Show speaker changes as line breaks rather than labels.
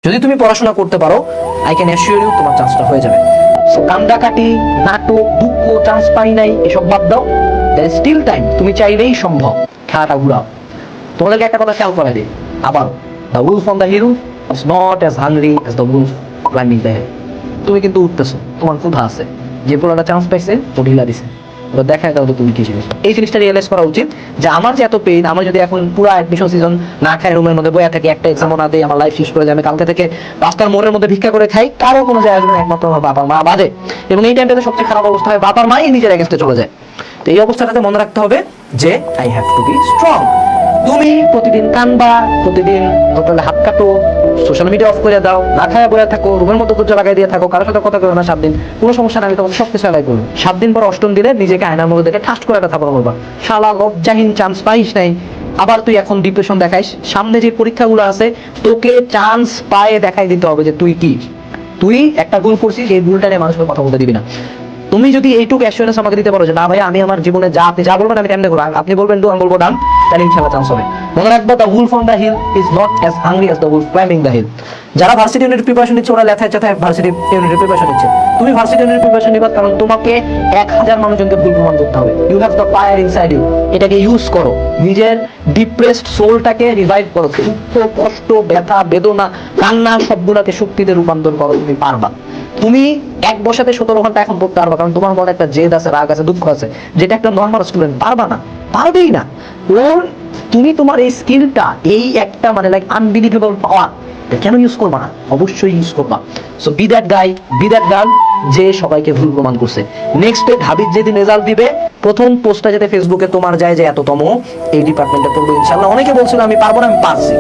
যদি তুমি পড়াশোনা করতে পারো, আই ক্যান অ্যাসিওর ইউ তোমার চান্সটা হয়ে যাবে। সো কান্দাকাটি, নাটক, দুঃখ, চান্স পাই নাই এসব বাদ দাও। There is still time. তুমি চাইলেই সম্ভব। খেলাটা ঘুরাও। তোমাদেরকে একটা কথা খেয়াল করে দিই আবার, the wolf on the hill is not as hungry as the wolf climbing the hill. তুমি কিন্তু উঠতেছো, তোমার ক্ষুধা আছে। যে পোলাটা চান্স পাইছে ও ঢিলা দিছে, ওটা দেখায় দাও তো তুমি কি জিনিস। এই জিনিসটা রিয়েলাইজ করা উচিত যে আমার যে এত পেইন, আমার যদি এখন পুরো অ্যাডমিশন সিজন না খাই, রুমের মধ্যে বয়া থাকি, একটা এক্সামও না দিই, আমার লাইফ শেষ করে যায়, আমি কালকে থেকে রাস্তার মোড়ের মধ্যে ভিক্ষা করে খাই, কারো কোনো যায় আসবে না, একমাত্র আমার বাবা মা বাদে। এবং এই টাইমটাতে সবচেয়ে খারাপ অবস্থা হয়, বাবার মাই নিজের এগেন্স্টে চলে যায়। তো এই অবস্থাটাতে মনে রাখতে হবে যে I have to be strong. তুমি প্রতিদিন কানবা, প্রতিদিন হোটেলে হাত কাটো, সোশ্যাল মিডিয়া অফ করে দাও, না খায় বয়ে থাকো, রুমের মধ্যে দরজা লাগাই দিয়ে থাকো, কারোর সাথে কথা করো না 7 দিন, কোনো সমস্যা নাই, আমি তোমাকে সবকিছু অ্যালাই করবো। 7 দিন পর 8ম দিনে নিজেকে আয়নার মধ্যে দেখে ঠাস করে একটা থাপড় বলবা, শালা লজ্জাহীন, চান্স পাইস নাই। আবার তুই এখন ডিপ্রেশন দেখাইস। সামনে যে পরীক্ষাগুলো আছে, তোকে চান্স পায়ে দেখাই দিতে হবে যে তুই কি, তুই একটা ভুল করছিস, এই ভুলটা নিয়ে মানুষের কথা বলতে দিবি না। তুমি যদি এইটুকু অ্যাসুরেন্স আমাকে দিতে পারো যে না ভাই, আমি আমার জীবনে যা আপনি যা বলবেন আমি তেমনি করবো, আপনি বলবেন ডু, আমি বলবো ডান, তাহলে ইনশাআল্লাহ চান্স হবে। মনে রাখবো, the wolf on the hill is not as hungry as the wolf climbing the hill. যারা ভার্সিটি ইউনিট প্রিপারেশন নিচ্ছে ওরা লেথায় চেথায় ভার্সিটি ইউনিট প্রিপারেশন নিচ্ছে। তুমি ভার্সিটি ইউনিট প্রিপারেশন নিবা কারণ তোমাকে 1000 মানুষজনকে ভুল প্রমাণ করতে হবে। You have the fire inside you. এটাকে ইউজ করো, নিজের ডিপ্রেসড সোলটাকে রিভাইভ করো। দুঃখ, কষ্ট, ব্যথা, বেদনা, কান্না সবগুলোকে শক্তিতে রূপান্তর করো। তুমি পারবা। তুমি এক বসাতে 17 ঘন্টা এখন পড়তে পারবা, কারণ তোমার মনে একটা জেদ আছে, রাগ আছে, দুঃখ আছে, যেটা একটা নর্মাল স্টুডেন্ট পারবা না, পারবেই না। ওর তুমি তোমার এই স্কিলটা, এই একটা মানে লাইক আনবিলিভেবল পাওয়ার, কেন ইউজ করবা না? অবশ্যই ইউজ করবা। So be that guy, be that girl যে সবাইকে ভুল প্রমাণ করছে। নেক্সট ডে হাবিব যেদিন রেজাল্ট দিবে, প্রথম পোস্টটা যাতে ফেসবুকে তোমার যায় যে এততম এই ডিপার্টমেন্টে পড়বো ইনশাআল্লাহ। অনেকে বলছিল আমি পারবো না, আমি পারছি।